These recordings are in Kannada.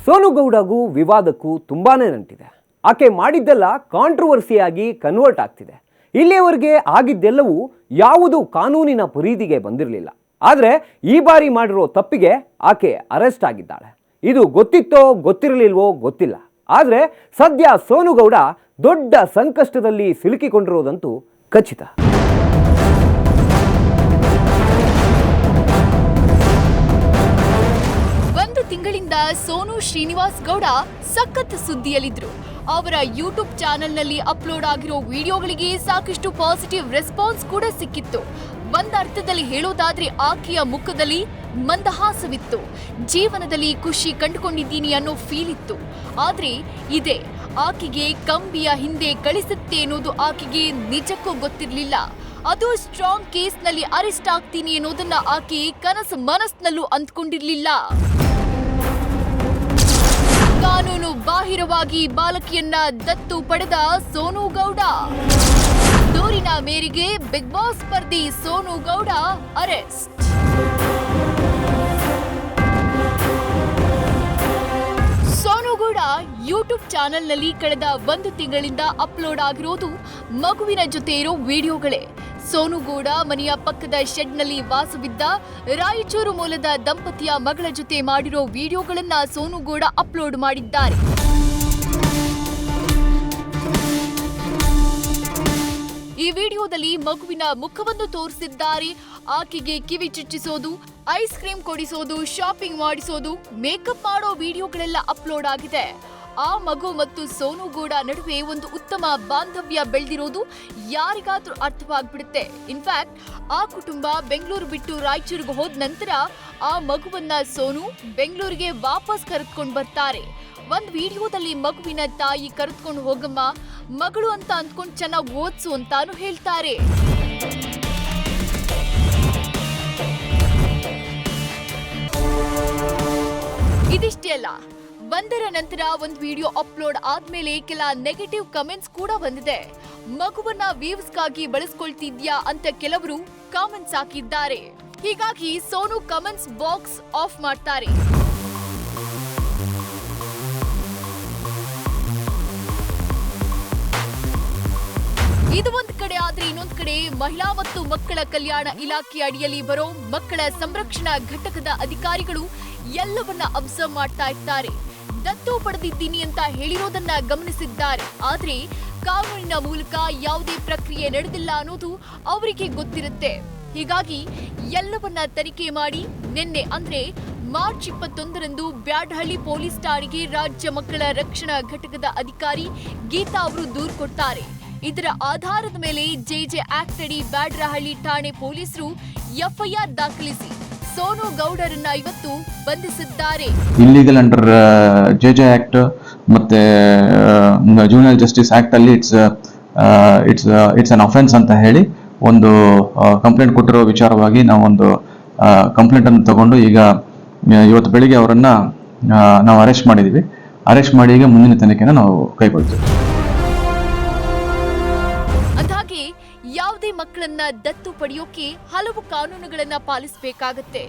ಸೋನು ಗೌಡಗೂ ವಿವಾದಕ್ಕೂ ತುಂಬಾನೇ ನಂಟಿದೆ. ಆಕೆ ಮಾಡಿದ್ದೆಲ್ಲ ಕಾಂಟ್ರವರ್ಸಿಯಾಗಿ ಕನ್ವರ್ಟ್ ಆಗ್ತಿದೆ. ಇಲ್ಲಿಯವರೆಗೆ ಆಗಿದ್ದೆಲ್ಲವೂ ಯಾವುದು ಕಾನೂನಿನ ಪರಿಧಿಗೆ ಬಂದಿರಲಿಲ್ಲ. ಆದರೆ ಈ ಬಾರಿ ಮಾಡಿರೋ ತಪ್ಪಿಗೆ ಆಕೆ ಅರೆಸ್ಟ್ ಆಗಿದ್ದಾಳೆ. ಇದು ಗೊತ್ತಿತ್ತೋ ಗೊತ್ತಿರಲಿಲ್ವೋ ಗೊತ್ತಿಲ್ಲ. ಆದರೆ ಸದ್ಯ ಸೋನು ಗೌಡ ದೊಡ್ಡ ಸಂಕಷ್ಟದಲ್ಲಿ ಸಿಲುಕಿಕೊಂಡಿರೋದಂತೂ ಖಚಿತ. ತಿಂಗಳಿಂದ ಸೋನು ಶ್ರೀನಿವಾಸ್ ಗೌಡ ಸಖತ್ ಸುದ್ದಿಯಲ್ಲಿದ್ರು. ಅವರ ಯೂಟ್ಯೂಬ್ ಚಾನೆಲ್ನಲ್ಲಿ ಅಪ್ಲೋಡ್ ಆಗಿರೋ ವಿಡಿಯೋಗಳಿಗೆ ಸಾಕಷ್ಟು ಪಾಸಿಟಿವ್ ರೆಸ್ಪಾನ್ಸ್ ಕೂಡ ಸಿಕ್ಕಿತ್ತು. ಒಂದರ್ಥದಲ್ಲಿ ಹೇಳೋದಾದ್ರೆ ಆಕೆಯ ಮುಖದಲ್ಲಿ ಮಂದಹಾಸವಿತ್ತು. ಜೀವನದಲ್ಲಿ ಖುಷಿ ಕಂಡುಕೊಂಡಿದ್ದೀನಿ ಅನ್ನೋ ಫೀಲ್ ಇತ್ತು. ಆದ್ರೆ ಇದೇ ಆಕೆಗೆ ಕಂಬಿಯ ಹಿಂದೆ ಕಳಿಸುತ್ತೆ ಅನ್ನೋದು ಆಕೆಗೆ ನಿಜಕ್ಕೂ ಗೊತ್ತಿರಲಿಲ್ಲ. ಅದು ಸ್ಟ್ರಾಂಗ್ ಕೇಸ್ನಲ್ಲಿ ಅರೆಸ್ಟ್ ಆಗ್ತೀನಿ ಅನ್ನೋದನ್ನ ಆಕೆ ಕನಸು ಮನಸ್ಸಿನಲ್ಲೂ ಅಂದ್ಕೊಂಡಿರ್ಲಿಲ್ಲ. ಕಾನೂನು ಬಾಹಿರವಾಗಿ ಬಾಲಕಿಯನ್ನ ದತ್ತು ಪಡೆದ ಸೋನು ಗೌಡ. ದೂರಿನ ಮೇರೆಗೆ ಬಿಗ್ ಬಾಸ್ ಸ್ಪರ್ಧಿ ಸೋನು ಗೌಡ ಅರೆಸ್ಟ್. ಸೋನು ಗೌಡ ಯೂಟ್ಯೂಬ್ ಚಾನೆಲ್ನಲ್ಲಿ ಕಳೆದ 1 ತಿಂಗಳಿಂದ ಅಪ್ಲೋಡ್ ಆಗಿರೋದು ಮಗುವಿನ ಜೊತೆ ಇರೋ ವಿಡಿಯೋಗಳೇ. ಸೋನು ಗೌಡ ಮನೆಯ ಪಕ್ಕದ ಶೆಡ್ನಲ್ಲಿ ವಾಸವಿದ್ದ ರಾಯಚೂರು ಮೂಲದ ದಂಪತಿಯ ಮಗಳ ಜೊತೆ ಮಾಡಿರೋ ವಿಡಿಯೋಗಳನ್ನ ಸೋನು ಗೌಡ ಅಪ್ಲೋಡ್ ಮಾಡಿದ್ದಾರೆ. ಈ ವಿಡಿಯೋದಲ್ಲಿ ಮಗುವಿನ ಮುಖವನ್ನು ತೋರಿಸಿದ್ದಾರೆ. ಆಕೆಗೆ ಕಿವಿ ಚುಚ್ಚಿಸೋದು, ಐಸ್ ಕ್ರೀಮ್ ಕೊಡಿಸೋದು, ಶಾಪಿಂಗ್ ಮಾಡಿಸೋದು, ಮೇಕಪ್ ಮಾಡೋ ವಿಡಿಯೋಗಳೆಲ್ಲ ಅಪ್ಲೋಡ್ ಆಗಿದೆ. ಆ ಮಗು ಮತ್ತು ಸೋನು ಗೌಡ ನಡುವೆ ಒಂದು ಉತ್ತಮ ಬಾಂಧವ್ಯ ಬೆಳೆದಿರೋದು ಯಾರಿಗಾದ್ರೂ ಅರ್ಥವಾಗ್ಬಿಡುತ್ತೆ. ಇನ್ಫ್ಯಾಕ್ಟ್ ಆ ಕುಟುಂಬ ಬೆಂಗಳೂರು ಬಿಟ್ಟು ರಾಯಚೂರಿಗೆ ಹೋದ ನಂತರ ಆ ಮಗುವನ್ನ ಸೋನು ಬೆಂಗಳೂರಿಗೆ ವಾಪಸ್ ಕರೆದುಕೊಂಡು ಬರ್ತಾರೆ. ಒಂದ್ ವಿಡಿಯೋದಲ್ಲಿ ಮಗುವಿನ ತಾಯಿ ಕರೆದುಕೊಂಡು ಹೋಗಮ್ಮ, ಮಗಳು ಅಂತ ಅಂದ್ಕೊಂಡು ಚೆನ್ನಾಗಿ ಓದ್ಸು ಅಂತಾನು ಹೇಳ್ತಾರೆ. ಇದಿಷ್ಟೇ ಅಲ್ಲ, ಒಂದರ ನಂತರ ಒಂದು ವಿಡಿಯೋ ಅಪ್ಲೋಡ್ ಆದ್ಮೇಲೆ ಕೆಲ ನೆಗೆಟಿವ್ ಕಮೆಂಟ್ಸ್ ಕೂಡ ಬಂದಿದೆ. ಮಗುವನ್ನ ವ್ಯೂಸ್ಗಾಗಿ ಬಳಸ್ಕೊಳ್ತಿದ್ಯಾ ಅಂತ ಕೆಲವರು ಕಾಮೆಂಟ್ಸ್ ಹಾಕಿದ್ದಾರೆ. ಹೀಗಾಗಿ ಸೋನು ಕಮೆಂಟ್ಸ್ ಬಾಕ್ಸ್ ಆಫ್ ಮಾಡ್ತಾರೆ. ಇದು ಒಂದ್ ಕಡೆ ಆದ್ರೆ ಇನ್ನೊಂದ್ ಕಡೆ ಮಹಿಳಾ ಮತ್ತು ಮಕ್ಕಳ ಕಲ್ಯಾಣ ಇಲಾಖೆ ಅಡಿಯಲ್ಲಿ ಬರೋ ಮಕ್ಕಳ ಸಂರಕ್ಷಣಾ ಘಟಕದ ಅಧಿಕಾರಿಗಳು ಎಲ್ಲವನ್ನ ಅಬ್ಸರ್ವ್ ಮಾಡ್ತಾ ಇರ್ತಾರೆ. ದತ್ತು ಪಡೆದಿದ್ದೀನಿ ಅಂತ ಹೇಳಿರೋದನ್ನ ಗಮನಿಸಿದ್ದಾರೆ. ಆದ್ರೆ ಕಾನೂನಿನ ಮೂಲಕ ಯಾವುದೇ ಪ್ರಕ್ರಿಯೆ ನಡೆದಿಲ್ಲ ಅನ್ನೋದು ಅವರಿಗೆ ಗೊತ್ತಿರುತ್ತೆ. ಹೀಗಾಗಿ ಎಲ್ಲವನ್ನ ತನಿಖೆ ಮಾಡಿ ನಿನ್ನೆ ಅಂದ್ರೆ ಮಾರ್ಚ್ 21ರಂದು ಬ್ಯಾಡಹಳ್ಳಿ ಪೊಲೀಸ್ ಠಾಣೆಗೆ ರಾಜ್ಯ ಮಕ್ಕಳ ರಕ್ಷಣಾ ಘಟಕದ ಅಧಿಕಾರಿ ಗೀತಾ ಅವರು ದೂರು ಕೊಡ್ತಾರೆ. ಇದರ ಆಧಾರದ ಮೇಲೆ ಜೆಜೆ ಆಕ್ಟ್ ಅಡಿ ಬ್ಯಾಡರಹಳ್ಳಿ ಠಾಣೆ ಪೊಲೀಸರು ಎಫ್ಐಆರ್ ದಾಖಲಿಸಿ ಸೋನು ಗೌಡರನ್ನ ಇವತ್ತು ಬಂಧಿಸಿದ್ದಾರೆ. ಇಲ್ಲಿಗಲ್ ಅಂಡರ್ ಜೆಜೆ ಆಕ್ಟ್ ಮತ್ತೆ ಜೂನಿಯರ್ ಜಸ್ಟಿಸ್ ಆಕ್ಟ್ ಅಲ್ಲಿ ಇಟ್ಸ್ ಅನ್ ಅಫೆನ್ಸ್ ಅಂತ ಹೇಳಿ ಒಂದು ಕಂಪ್ಲೇಂಟ್ ಕೊಟ್ಟಿರೋ ವಿಚಾರವಾಗಿ ನಾವು ಒಂದು ಕಂಪ್ಲೇಂಟ್ ಅನ್ನು ತಗೊಂಡು ಈಗ ಇವತ್ತು ಬೆಳಿಗ್ಗೆ ಅವರನ್ನ ನಾವು ಅರೆಸ್ಟ್ ಮಾಡಿದೀವಿ. ಅರೆಸ್ಟ್ ಮಾಡಿ ಈಗ ಮುಂದಿನ ತನಿಖೆನ ನಾವು ಕೈಗೊಳ್ತೀವಿ. ಯಾವುದೇ ಮಕ್ಕಳನ್ನ ದತ್ತು ಪಡೆಯೋಕೆ ಹಲವು ಕಾನೂನುಗಳನ್ನ ಪಾಲಿಸಬೇಕಾಗತ್ತೆ.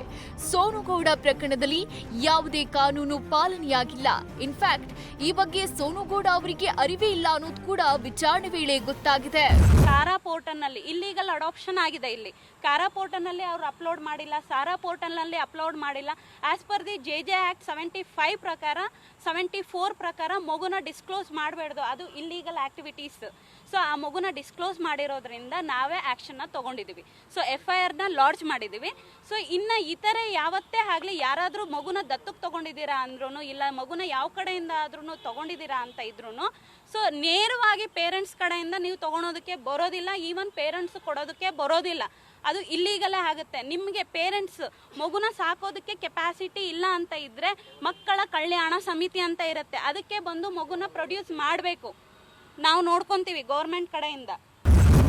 ಸೋನು ಗೌಡ ಪ್ರಕರಣದಲ್ಲಿ ಯಾವುದೇ ಕಾನೂನು ಪಾಲನೆಯಾಗಿಲ್ಲ. ಇನ್ಫ್ಯಾಕ್ಟ್ ಈ ಬಗ್ಗೆ ಸೋನು ಗೌಡ ಅವರಿಗೆ ಅರಿವೇ ಇಲ್ಲ ಅನ್ನೋದು ಕೂಡ ವಿಚಾರಣೆ ವೇಳೆ ಗೊತ್ತಾಗಿದೆ. ಸಾರಾ ಪೋರ್ಟಲ್ ನಲ್ಲಿ ಇಲ್ಲಿಗಲ್ ಅಡಾಪ್ಷನ್ ಆಗಿದೆ. ಇಲ್ಲಿ ಕಾರಾ ಪೋರ್ಟಲ್ ನಲ್ಲಿ ಅವರು ಅಪ್ಲೋಡ್ ಮಾಡಿಲ್ಲ, ಸಾರಾ ಪೋರ್ಟಲ್ ನಲ್ಲಿ ಅಪ್ಲೋಡ್ ಮಾಡಿಲ್ಲ. As per the JJ act 75 ಪ್ರಕಾರ 74 ಪ್ರಕಾರ ಮಗುನ ಡಿಸ್ಕ್ಲೋಸ್ ಮಾಡಬಾರ್ದು, ಅದು ಇಲ್ಲಿಗಲ್ ಆಕ್ಟಿವಿಟೀಸ್. ಸೊ ಆ ಮಗುನ ಡಿಸ್ಕ್ಲೋಸ್ ಮಾಡಿರೋದ್ರಿಂದ ನಾವೇ ಆಕ್ಷನ್ನ ತಗೊಂಡಿದ್ದೀವಿ. ಸೊ FIR ನ ಲಾಡ್ಜ್ ಮಾಡಿದ್ದೀವಿ. ಸೊ ಇನ್ನು ಇತರೆ ಯಾವತ್ತೇ ಆಗಲಿ ಯಾರಾದರೂ ಮಗುನ ದತ್ತಕ್ಕೆ ತಗೊಂಡಿದ್ದೀರಾ ಅಂದ್ರೂ, ಇಲ್ಲ ಮಗುನ ಯಾವ ಕಡೆಯಿಂದ ಆದ್ರೂ ತಗೊಂಡಿದ್ದೀರಾ ಅಂತ ಇದ್ರೂ, ಸೊ ನೇರವಾಗಿ ಪೇರೆಂಟ್ಸ್ ಕಡೆಯಿಂದ ನೀವು ತಗೊಳೋದಕ್ಕೆ ಬರೋದಿಲ್ಲ. ಈವನ್ ಪೇರೆಂಟ್ಸ್ ಕೊಡೋದಕ್ಕೆ ಬರೋದಿಲ್ಲ. ಅದು ಇಲ್ಲೀಗಲೇ ಆಗುತ್ತೆ. ನಿಮಗೆ ಪೇರೆಂಟ್ಸ್ ಮಗುನ ಸಾಕೋದಕ್ಕೆ ಕೆಪಾಸಿಟಿ ಇಲ್ಲ ಅಂತ ಇದ್ರೆ ಮಕ್ಕಳ ಕಲ್ಯಾಣ ಸಮಿತಿ ಅಂತ ಇರುತ್ತೆ, ಅದಕ್ಕೆ ಬಂದು ಮಗುನ ಪ್ರೊಡ್ಯೂಸ್ ಮಾಡಬೇಕು. ನಾವು ನೋಡ್ಕೊಂತೀವಿ ಗೌರ್ಮೆಂಟ್ ಕಡೆಯಿಂದ.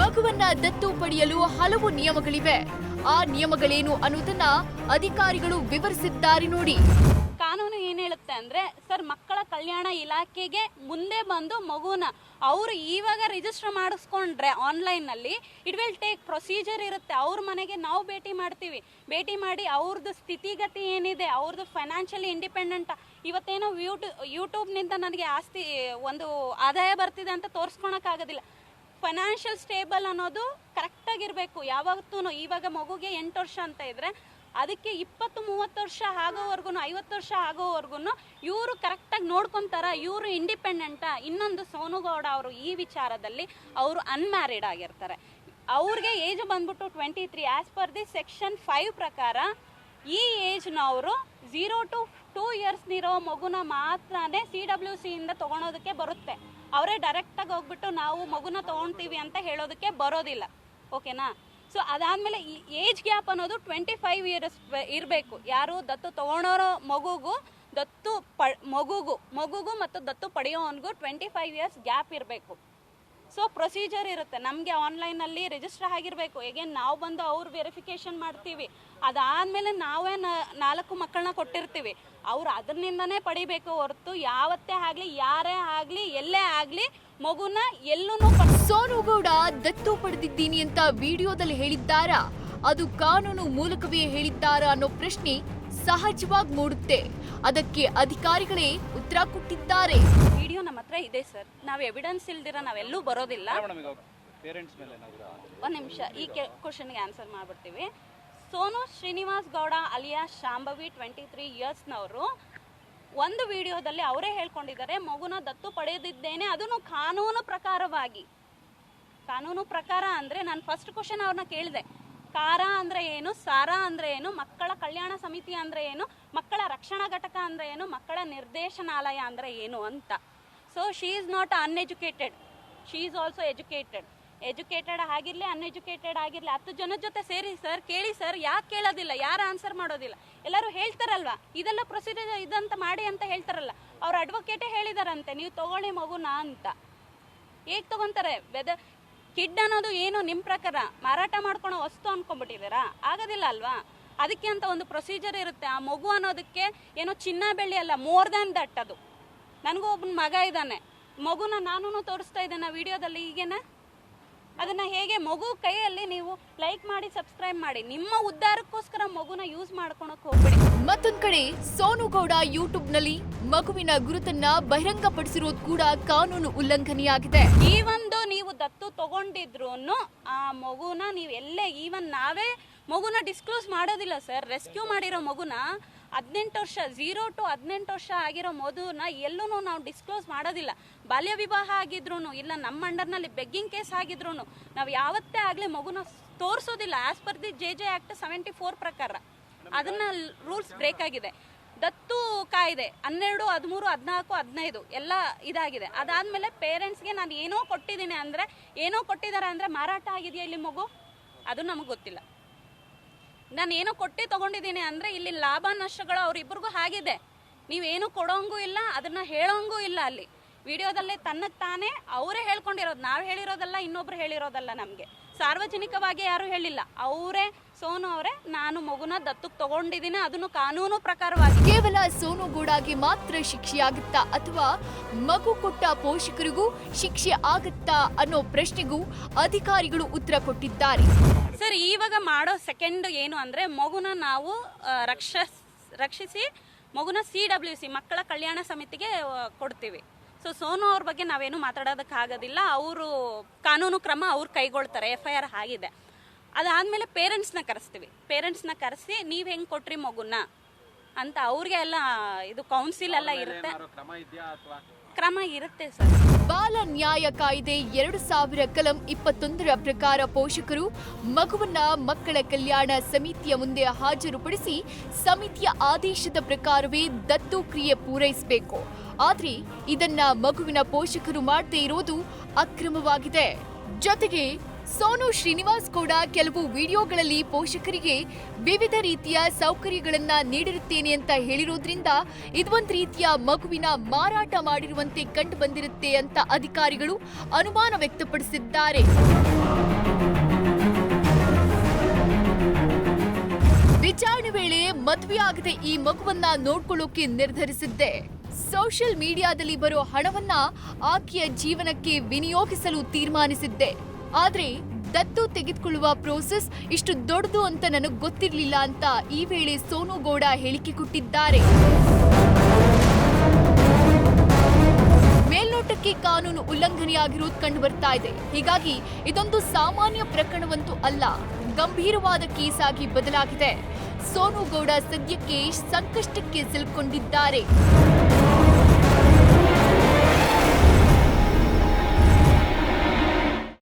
ಮಗುವನ್ನ ದತ್ತು ಪಡೆಯಲು ಹಲವು ನಿಯಮಗಳಿವೆ. ಆ ನಿಯಮಗಳೇನು ಅನ್ನೋದನ್ನ ಅಧಿಕಾರಿಗಳು ವಿವರಿಸಿದ್ದಾರೆ ನೋಡಿ. ಕಾನೂನು ಏನ್ ಹೇಳುತ್ತೆ ಅಂದ್ರೆ, ಸರ್ ಮಕ್ಕಳ ಕಲ್ಯಾಣ ಇಲಾಖೆಗೆ ಮುಂದೆ ಬಂದು ಮಗುನ ಅವರು ಇವಾಗ ರಿಜಿಸ್ಟರ್ ಮಾಡಿಸ್ಕೊಂಡ್ರೆ ಆನ್ಲೈನ್ ನಲ್ಲಿ ಇಟ್ ವಿಲ್ ಟೇಕ್ ಪ್ರೊಸೀಜರ್ ಇರುತ್ತೆ. ಅವ್ರ ಮನೆಗೆ ನಾವು ಭೇಟಿ ಮಾಡ್ತೀವಿ. ಭೇಟಿ ಮಾಡಿ ಅವ್ರದ್ದು ಸ್ಥಿತಿಗತಿ ಏನಿದೆ, ಅವ್ರದ್ದು ಫೈನಾನ್ಷಿಯಲಿ ಇಂಡಿಪೆಂಡೆಂಟ್ ಇವತ್ತೇನೋ ಯೂಟ್ಯೂಬ್ನಿಂದ ನನಗೆ ಆಸ್ತಿ ಒಂದು ಆದಾಯ ಬರ್ತಿದೆ ಅಂತ ತೋರಿಸ್ಕೊಳಕ್ಕಾಗೋದಿಲ್ಲ. ಫೈನಾನ್ಷಿಯಲ್ ಸ್ಟೇಬಲ್ ಅನ್ನೋದು ಕರೆಕ್ಟಾಗಿರಬೇಕು ಯಾವತ್ತೂ. ಇವಾಗ ಮಗುಗೆ 8 ವರ್ಷ ಅಂತ ಇದ್ದರೆ ಅದಕ್ಕೆ 20-30 ವರ್ಷ ಆಗೋವರೆಗೂ 50 ವರ್ಷ ಆಗೋವರೆಗೂ ಇವರು ಕರೆಕ್ಟಾಗಿ ನೋಡ್ಕೊತಾರ, ಇವರು ಇಂಡಿಪೆಂಡೆಂಟಾ. ಇನ್ನೊಂದು ಸೋನು ಗೌಡ ಅವರು ಈ ವಿಚಾರದಲ್ಲಿ ಅವರು ಅನ್ಮ್ಯಾರಿಡ್ ಆಗಿರ್ತಾರೆ. ಅವ್ರಿಗೆ ಏಜ್ ಬಂದ್ಬಿಟ್ಟು 23. ಆ್ಯಸ್ ಪರ್ ದಿ ಸೆಕ್ಷನ್ 5 ಪ್ರಕಾರ ಈ ಏಜ್ನವರು 0 to 2 years ಇರೋ ಮಗುನ ಮಾತ್ರನೇ CWC ಇಂದ ತೊಗೊಳೋದಕ್ಕೆ ಬರುತ್ತೆ. ಅವರೇ ಡೈರೆಕ್ಟಾಗಿ ಹೋಗ್ಬಿಟ್ಟು ನಾವು ಮಗುನ ತೊಗೊಳ್ತೀವಿ ಅಂತ ಹೇಳೋದಕ್ಕೆ ಬರೋದಿಲ್ಲ. ಓಕೆನಾ? ಸೊ ಅದಾದಮೇಲೆ ಈ ಏಜ್ ಗ್ಯಾಪ್ ಅನ್ನೋದು 25 years ಇರಬೇಕು. ಯಾರು ದತ್ತು ತೊಗೊಳೋರೋ ಮಗುಗೂ ಮಗುಗೂ ಮತ್ತು ದತ್ತು ಪಡೆಯೋವನಿಗೂ 25 years ಗ್ಯಾಪ್ ಇರಬೇಕು. ಸೊ ಪ್ರೊಸೀಜರ್ ಇರುತ್ತೆ. ನಮಗೆ ಆನ್ಲೈನಲ್ಲಿ ರಿಜಿಸ್ಟರ್ ಆಗಿರಬೇಕು. ಹೇಗೇನು ನಾವು ಬಂದು ಅವ್ರು ವೆರಿಫಿಕೇಷನ್ ಮಾಡ್ತೀವಿ. ಅದಾದಮೇಲೆ ನಾವೇ 4 ಮಕ್ಕಳನ್ನ ಕೊಟ್ಟಿರ್ತೀವಿ. ಅವ್ರು ಅದರಿಂದನೇ ಪಡಿಬೇಕು ಹೊರತು ಯಾವತ್ತೇ ಆಗಲಿ ಯಾರೇ ಆಗಲಿ ಎಲ್ಲೇ ಆಗಲಿ ಮಗುನ ಎಲ್ಲೂ ಸೋನು ಗೌಡ ದತ್ತು ಪಡೆದಿದ್ದೀನಿ ಅಂತ ವಿಡಿಯೋದಲ್ಲಿ ಹೇಳಿದ್ದಾರಾ, ಅದು ಕಾನೂನು ಮೂಲಕವೇ ಹೇಳಿದ್ದಾರಾ ಅನ್ನೋ ಪ್ರಶ್ನೆ ಸಹಜವಾಗಿ ಮೂಡುತ್ತೆ. ಅದಕ್ಕೆ ಅಧಿಕಾರಿಗಳೇ ಉತ್ತರ ಕೊಟ್ಟಿದ್ದಾರೆ. ವಿಡಿಯೋ ನಮ್ಮ ಹತ್ರ ಇದೆ ಸರ್. ನಾವು ಎವಿಡೆನ್ಸ್ ಇಲ್ದಿರ ನಾವೆಲ್ಲೂ ಬರೋದಿಲ್ಲ. ಒಂದು ನಿಮಿಷ ಈ ಕ್ವಶನ್ಗೆ ಆನ್ಸರ್ ಮಾಡ್ಬಿಡ್ತೀವಿ. ಸೋನು ಶ್ರೀನಿವಾಸ್ ಗೌಡ ಅಲಿಯಾ ಶಾಂಭವಿ 23 yearsನವರು ಒಂದು ವಿಡಿಯೋದಲ್ಲಿ ಅವರೇ ಹೇಳ್ಕೊಂಡಿದ್ದಾರೆ ಮಗುನ ದತ್ತು ಪಡೆದಿದ್ದೇನೆ, ಅದನ್ನು ಕಾನೂನು ಪ್ರಕಾರವಾಗಿ. ಕಾನೂನು ಪ್ರಕಾರ ಅಂದರೆ ನಾನು ಫಸ್ಟ್ ಕ್ವಶನ್ ಅವ್ರನ್ನ ಕೇಳಿದೆ, ಕಾರ ಅಂದರೆ ಏನು, ಸಾರಾ ಅಂದರೆ ಏನು, ಮಕ್ಕಳ ಕಲ್ಯಾಣ ಸಮಿತಿ ಅಂದರೆ ಏನು, ಮಕ್ಕಳ ರಕ್ಷಣಾ ಘಟಕ ಅಂದರೆ ಏನು, ಮಕ್ಕಳ ನಿರ್ದೇಶನಾಲಯ ಅಂದರೆ ಏನು ಅಂತ. So she is not uneducated, she is also educated ಆಗಿರಲಿ ಅನ್ಎಜುಕೇಟೆಡ್ ಆಗಿರಲಿ 10 ಜನದ ಜೊತೆ ಸೇರಿ ಸರ್ ಕೇಳಿ ಸರ್. ಯಾಕೆ ಕೇಳೋದಿಲ್ಲ? ಯಾರು ಆನ್ಸರ್ ಮಾಡೋದಿಲ್ಲ? ಎಲ್ಲರೂ ಹೇಳ್ತಾರಲ್ವಾ ಇದೆಲ್ಲ ಪ್ರೊಸೀಜರ್ ಇದಂತ ಮಾಡಿ ಅಂತ ಹೇಳ್ತಾರಲ್ಲ. ಅವ್ರ ಅಡ್ವೊಕೇಟೇ ಹೇಳಿದಾರಂತೆ ನೀವು ತಗೊಳ್ಳಿ ಮಗುನ ಅಂತ. ಹೇಗೆ ತಗೊಂತಾರೆ? ಕಿಡ್ ಅನ್ನೋದು ಏನು ನಿಮ್ಮ ಪ್ರಕಾರ ಮಾರಾಟ ಮಾಡ್ಕೊಳೋ ವಸ್ತು ಅನ್ಕೊಂಡ್ಬಿಟ್ಟಿದ್ದೀರಾ? ಆಗೋದಿಲ್ಲ ಅಲ್ವಾ? ಅದಕ್ಕೆ ಅಂತ ಒಂದು ಪ್ರೊಸೀಜರ್ ಇರುತ್ತೆ. ಆ ಮಗು ಅನ್ನೋದಕ್ಕೆ ಏನೋ ಚಿನ್ನ ಬೆಳ್ಳಿ ಅಲ್ಲ, ಮೋರ್ ದ್ಯಾನ್ ದಟ್. ಅದು ನನಗೂ ಒಬ್ಬನ ಮಗ ಇದ್ದಾನೆ, ಮಗುನ ನಾನು ತೋರಿಸ್ತಾ ಇದ್ದೇನೆ ವಿಡಿಯೋದಲ್ಲಿ. ಈಗೇನ ಅದನ್ನ ಹೇಗೆ ಮಗು ಕೈಯಲ್ಲಿ ನೀವು ಲೈಕ್ ಮಾಡಿ ಸಬ್ಸ್ಕ್ರೈಬ್ ಮಾಡಿ, ನಿಮ್ಮ ಉದ್ಧಾರಕ್ಕೋಸ್ಕರ ಮಗುನ ಯೂಸ್ ಮಾಡ್ಕೊಳಕ್ ಹೋಗ್ಬೇಡಿ. ಮತ್ತೊಂದ್ ಕಡೆ ಸೋನು ಗೌಡ ಯೂಟ್ಯೂಬ್ನಲ್ಲಿ ಮಗುವಿನ ಗುರುತನ್ನ ಬಹಿರಂಗಪಡಿಸಿರೋದು ಕೂಡ ಕಾನೂನು ಉಲ್ಲಂಘನೆಯಾಗಿದೆ. ಈ ಒಂದು ನೀವು ದತ್ತು ತಗೊಂಡಿದ್ರು ಆ ಮಗುನ ನೀವು ಎಲ್ಲೇ ಈವನ್ ನಾವೇ ಮಗುನ ಡಿಸ್ಕ್ಲೋಸ್ ಮಾಡೋದಿಲ್ಲ ಸರ್. ರೆಸ್ಕ್ಯೂ ಮಾಡಿರೋ ಮಗುನ 18 ವರ್ಷ 0 to 18 ವರ್ಷ ಆಗಿರೋ ಮಗುನ ಎಲ್ಲೂ ನಾವು ಡಿಸ್ಕ್ಲೋಸ್ ಮಾಡೋದಿಲ್ಲ. ಬಾಲ್ಯ ವಿವಾಹ ಆಗಿದ್ರು ಇಲ್ಲ ನಮ್ಮ ಅಂಡರ್ನಲ್ಲಿ ಬೆಗ್ಗಿಂಗ್ ಕೇಸ್ ಆಗಿದ್ರು ನಾವು ಯಾವತ್ತೇ ಆಗಲಿ ಮಗುನ ತೋರಿಸೋದಿಲ್ಲ. As per the JJ Act 74 ಪ್ರಕಾರ ಅದನ್ನ ರೂಲ್ಸ್ ಬ್ರೇಕ್ ಆಗಿದೆ. ದತ್ತು ಕಾಯ್ದೆ 12, 13, 14, 15 ಎಲ್ಲ ಇದಾಗಿದೆ. ಅದಾದಮೇಲೆ ಪೇರೆಂಟ್ಸ್ಗೆ ನಾನು ಏನೋ ಕೊಟ್ಟಿದ್ದೀನಿ ಅಂದರೆ ಏನೋ ಕೊಟ್ಟಿದ್ದಾರೆ ಅಂದರೆ ಮಾರಾಟ ಆಗಿದೆಯಾ ಇಲ್ಲಿ ಮಗು? ಅದು ನಮಗೆ ಗೊತ್ತಿಲ್ಲ. ನಾನು ಏನೋ ಕೊಟ್ಟು ತೊಗೊಂಡಿದ್ದೀನಿ ಅಂದರೆ ಇಲ್ಲಿ ಲಾಭ ನಷ್ಟಗಳು ಅವರಿಬ್ಬರಿಗೂ ಆಗಿದೆ. ನೀವೇನು ಕೊಡೋಂಗೂ ಇಲ್ಲ, ಅದನ್ನು ಹೇಳೋಂಗೂ ಇಲ್ಲ. ಅಲ್ಲಿ ವಿಡಿಯೋದಲ್ಲೇ ತನ್ನಕ್ಕೆ ತಾನೇ ಅವರೇ ಹೇಳ್ಕೊಂಡಿರೋದು, ನಾವು ಹೇಳಿರೋದಲ್ಲ, ಇನ್ನೊಬ್ರು ಹೇಳಿರೋದಲ್ಲ. ನಮಗೆ ಸಾರ್ವಜನಿಕವಾಗಿ ಯಾರು ಹೇಳಿಲ್ಲ. ಅವರೇ ಸೋನು ಅವರೇ ನಾನು ಮಗುನ ದತ್ತಕ್ಕೆ ತಗೊಂಡಿದ್ದೀನಿ, ಅದನ್ನು ಕಾನೂನು ಪ್ರಕಾರವಾಗಿ. ಕೇವಲ ಸೋನು ಗೌಡಗೆ ಮಾತ್ರ ಶಿಕ್ಷೆಯಾಗುತ್ತಾ ಅಥವಾ ಮಗು ಕೊಟ್ಟ ಪೋಷಕರಿಗೂ ಶಿಕ್ಷೆ ಆಗುತ್ತಾ ಅನ್ನೋ ಪ್ರಶ್ನೆಗೂ ಅಧಿಕಾರಿಗಳು ಉತ್ತರ ಕೊಟ್ಟಿದ್ದಾರೆ. ಸರ್, ಇವಾಗ ಮಾಡೋ ಸೆಕೆಂಡ್ ಏನು ಅಂದರೆ ಮಗುನ ನಾವು ರಕ್ಷಿಸಿ ಮಗುನ CWC ಮಕ್ಕಳ ಕಲ್ಯಾಣ ಸಮಿತಿಗೆ ಕೊಡ್ತೀವಿ. ಸೊ ಸೋನು ಅವ್ರ ಬಗ್ಗೆ ನಾವೇನು ಮಾತಾಡೋದಕ್ಕಾಗೋದಿಲ್ಲ. ಅವರು ಕಾನೂನು ಕ್ರಮ ಅವ್ರು ಕೈಗೊಳ್ತಾರೆ. FIR ಆಗಿದೆ. ಅದಾದಮೇಲೆ ಪೇರೆಂಟ್ಸ್ನ ಕರೆಸ್ತೀವಿ. ಪೇರೆಂಟ್ಸ್ನ ಕರೆಸಿ ನೀವು ಹೆಂಗೆ ಕೊಟ್ರಿ ಮಗುನ ಅಂತ ಅವ್ರಿಗೆ ಎಲ್ಲ ಇದು ಕೌನ್ಸಿಲ್ ಎಲ್ಲ ಇರುತ್ತೆ, ಕ್ರಮ ಇರುತ್ತೆ ಸರ್. ಬಾಲ ನ್ಯಾಯ ಕಾಯ್ದೆ 2000 ಕಲಂ 21ರ ಪ್ರಕಾರ ಪೋಷಕರು ಮಗುವನ್ನ ಮಕ್ಕಳ ಕಲ್ಯಾಣ ಸಮಿತಿಯ ಮುಂದೆ ಹಾಜರುಪಡಿಸಿ ಸಮಿತಿಯ ಆದೇಶದ ಪ್ರಕಾರವೇ ದತ್ತು ಕ್ರಿಯೆ ಪೂರೈಸಬೇಕು. ಆದ್ರೆ ಇದನ್ನ ಮಗುವಿನ ಪೋಷಕರು ಮಾಡದೇ ಇರೋದು ಅಕ್ರಮವಾಗಿದೆ. ಜೊತೆಗೆ ಸೋನು ಶ್ರೀನಿವಾಸ್ ಕೂಡ ಕೆಲವು ವಿಡಿಯೋಗಳಲ್ಲಿ ಪೋಷಕರಿಗೆ ವಿವಿಧ ರೀತಿಯ ಸೌಕರ್ಯಗಳನ್ನ ನೀಡಿರುತ್ತೇನೆ ಅಂತ ಹೇಳಿರೋದ್ರಿಂದ ಇದೊಂದು ರೀತಿಯ ಮಗುವಿನ ಮಾರಾಟ ಮಾಡಿರುವಂತೆ ಕಂಡು ಬಂದಿರುತ್ತೆ ಅಂತ ಅಧಿಕಾರಿಗಳು ಅನುಮಾನ ವ್ಯಕ್ತಪಡಿಸಿದ್ದಾರೆ. ವಿಚಾರಣೆ ವೇಳೆ ಮದುವೆಯಾಗದೆ ಈ ಮಗುವನ್ನ ನೋಡ್ಕೊಳ್ಳೋಕೆ ನಿರ್ಧರಿಸಿದ್ದೆ. ಸೋಷಿಯಲ್ ಮೀಡಿಯಾದಲ್ಲಿ ಬರೋ ಹಣವನ್ನ ಆಕೆಯ ಜೀವನಕ್ಕೆ ವಿನಿಯೋಗಿಸಲು ತೀರ್ಮಾನಿಸಿದ್ದೆ. ಆದ್ರೆ ದತ್ತು ತೆಗೆದುಕೊಳ್ಳುವ ಪ್ರೋಸೆಸ್ ಇಷ್ಟು ದೊಡ್ಡದು ಅಂತ ನನಗೆ ಗೊತ್ತಿರಲಿಲ್ಲ ಅಂತ ಈ ವೇಳೆ ಸೋನು ಗೌಡ ಹೇಳಿಕೆ ಕೊಟ್ಟಿದ್ದಾರೆ. ಭಾಗಿಯಾಗಿರುವುದು ಕಂಡು ಬರ್ತಾ ಇದೆ. ಹೀಗಾಗಿ ಇದೊಂದು ಸಾಮಾನ್ಯ ಪ್ರಕರಣವಂತೂ ಅಲ್ಲ, ಗಂಭೀರವಾದ ಕೇಸ್ ಆಗಿ ಬದಲಾಗಿದೆ. ಸೋನು ಗೌಡ ಸದ್ಯಕ್ಕೆ ಸಂಕಷ್ಟಕ್ಕೆ ಸಿಲುಕೊಂಡಿದ್ದಾರೆ.